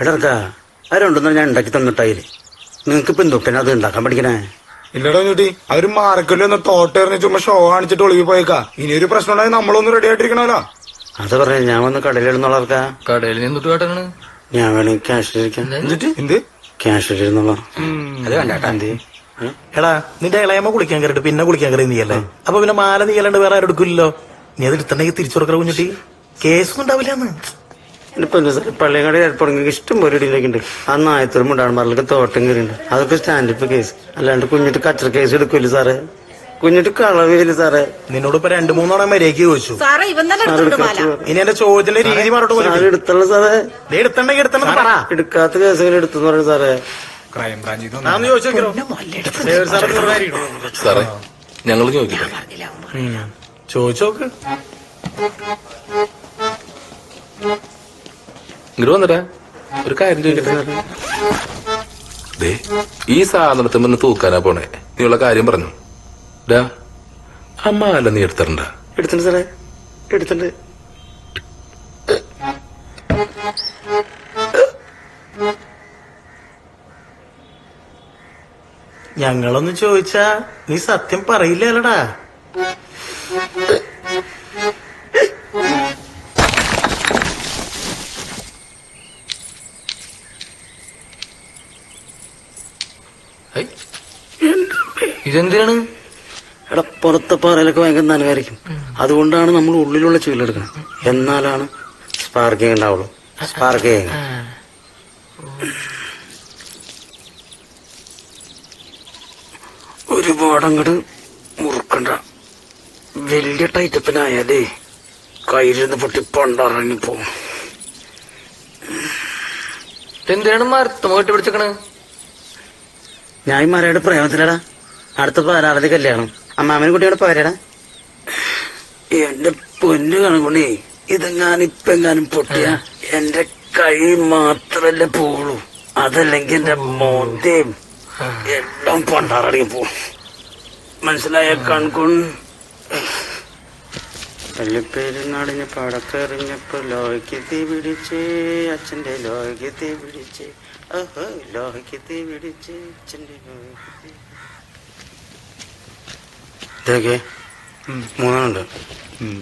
എടാ ആരുണ്ടെന്നാ ഞാൻ ഉണ്ടാക്കി തന്നിട്ടായില്ലേ. നിങ്ങക്ക് ഇപ്പൊ എന്തൊക്കെ അത് ഉണ്ടാക്കാൻ പഠിക്കണേ? ഇല്ലടാ കുഞ്ഞുട്ടി, അവര് മാർക്കറ്റിൽ ഒന്ന് തോട്ടെറിഞ്ഞ് ചുമ്മാ ഷോ കാണിച്ചിട്ട് ഒളിവി പോയേക്കാ. ഇനി ഒരു പ്രശ്നം ഉണ്ടായി നമ്മളൊന്ന് റെഡി ആയിട്ടിരിക്കണല്ലോ. അത് പറഞ്ഞ ഞാൻ വന്ന് കടയിലിടുന്നോളാർക്കാ. കടയിൽ നിന്നിട്ട് കാട്ടാണ്. ഞാൻ വേണമെങ്കിൽ ക്യാഷിലിരിക്കാം. എന്ത് ക്യാഷിലിരുന്നോളാം. അത് കണ്ടാട്ടാ എന്ത് എടാ നിന്റെ ഇളയമ്മ കുളിക്കാൻ കയറിട്ട് പിന്നെ കുളിക്കാൻ കയറി നീയല്ലേ? അപ്പൊ പിന്നെ മാല നീ അല്ലാണ്ട് വേറെ ആരും എടുക്കില്ലല്ലോ. നീ അത് എടുത്തിട്ടുണ്ടെങ്കിൽ തിരിച്ചു കൊടുക്കറ കുഞ്ഞുട്ടി. കേസൊന്നും ഉണ്ടാവില്ലെന്ന്. ഇപ്പൊ എന്താ സാർ പള്ളിയങ്ങാടി ഏർപ്പെടുന്നെങ്കിൽ ഇഷ്ടം പോലെ ഇടയിലേക്കുണ്ട്. ആ നായത്തോടും മുണ്ടാടുമാറിലൊക്കെ തോട്ടം കയറിയുണ്ട്. അതൊക്കെ സ്റ്റാൻഡപ്പ് കേസ്. അല്ലാണ്ട് കുഞ്ഞിട്ട് കച്ചറ കേസ് എടുക്കില്ല സാറേ. കുഞ്ഞിട്ട് കളവില്ല സാറേ. നിന്നോട് ഇപ്പൊ 2-3 മര്യാദയ്ക്ക് ചോദിച്ചു. ഇനി എന്റെ ചോദ്യത്തിന്റെ രീതി മാറോട്ട് എടുത്തുള്ള സാറേ. എടുത്തിട്ടുണ്ടെങ്കിൽ എടുത്തെന്ന് പറ. എടുക്കാത്ത കേസുകൾ എടുത്തെന്ന് പറഞ്ഞു സാറേ. സാറേ ഞങ്ങൾ ചോദിക്കട്ടെ? ചോദിച്ചോക്ക്. ഇങ്ങോട്ട് വന്നിട്ടാ ഒരു കാര്യം ചോദിക്കട്ടെ? ഈ സാധനത്തിൽ നിന്ന് തൂക്കാനാ പോണേ. നീയുള്ള കാര്യം പറഞ്ഞു. അമ്മ അല്ല നീ എടുത്തിട്ടുണ്ട? എടുത്തിട്ടുണ്ട് സാറേ, എടുത്തിട്ടുണ്ട്. ഞങ്ങളൊന്ന് ചോദിച്ചാ നീ സത്യം പറയില്ലല്ലടാ. ഇതെന്തിനാണ്? എടാ പുറത്തെ പാറയിലൊക്കെ ഭയങ്കര നനവായിരിക്കും. അതുകൊണ്ടാണ് നമ്മൾ ഉള്ളിലുള്ള ചൂലെടുക്കണം. എന്നാലാണ് സ്പാർക്കിങ് ഉണ്ടാവുള്ളൂ. സ്പാർക്കിങ് ഒരുപാട് അങ്ങോട്ട് മുറുക്കണ്ട. വലിയ ടൈറ്റപ്പിനായാലേ കയ്യിലിരുന്ന് പൊട്ടി പണ്ടിറങ്ങിപ്പോ. എന്തിനാണ് മരത്തമ കെട്ടി പിടിച്ചേക്കണ്? ഞാൻ ഈ മരയുടെ പ്രേമത്തിലടാ. അടുത്ത പാരാവധി കല്യാണം. അമ്മാമനും കുട്ടിയോടെ പോരാടാ. എന്റെ പൊന്നു കണക്കൊണ്ടേ ഇതെങ്ങാനിപ്പെങ്ങാനും പൊട്ടിയ എന്റെ കൈ മാത്രല്ലേ പോവുള്ളൂ. അതല്ലെങ്കിൽ എന്റെ മോന്തയും എല്ലാം പണ്ടാറടങ്ങി പോവും. മനസ്സിലായ കൺകൊൺ. പള്ളിപ്പെരുന്നാളിന് പടക്കെറിഞ്ഞപ്പോ ലോഹയ്ക്ക് തീ പിടിച്ചേ. അച്ഛന്റെ ലോഹയ്ക്ക് തീ പിടിച്ചേ. ലോഹയ്ക്ക് തീ പിടിച്ചേ. അച്ഛന്റെ ഇതൊക്കെ 3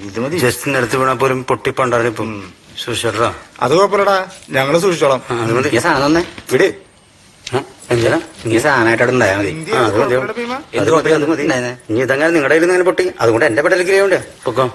ഇത് മതി. ജസ്റ്റ് നിരത്തി വീണാ പോലും പൊട്ടി പണ്ടാറിപ്പോ. സൂക്ഷിച്ചോട്ടാ. അത് കുഴപ്പമില്ലടാ, ഞങ്ങള് സൂക്ഷിച്ചോളാം. അത് മതി. ഈ സാധനം തന്നെ വിട്. എന്താ ഈ സാധനമായിട്ട് അവിടെ ഉണ്ടായാൽ മതി. അത് മതി. ഇനി ഇതങ്ങനെ നിങ്ങളുടെ കയ്യിൽ നിന്ന് പൊട്ടി. അതുകൊണ്ട് എന്റെ പെടലേക്ക് പൊക്കോ.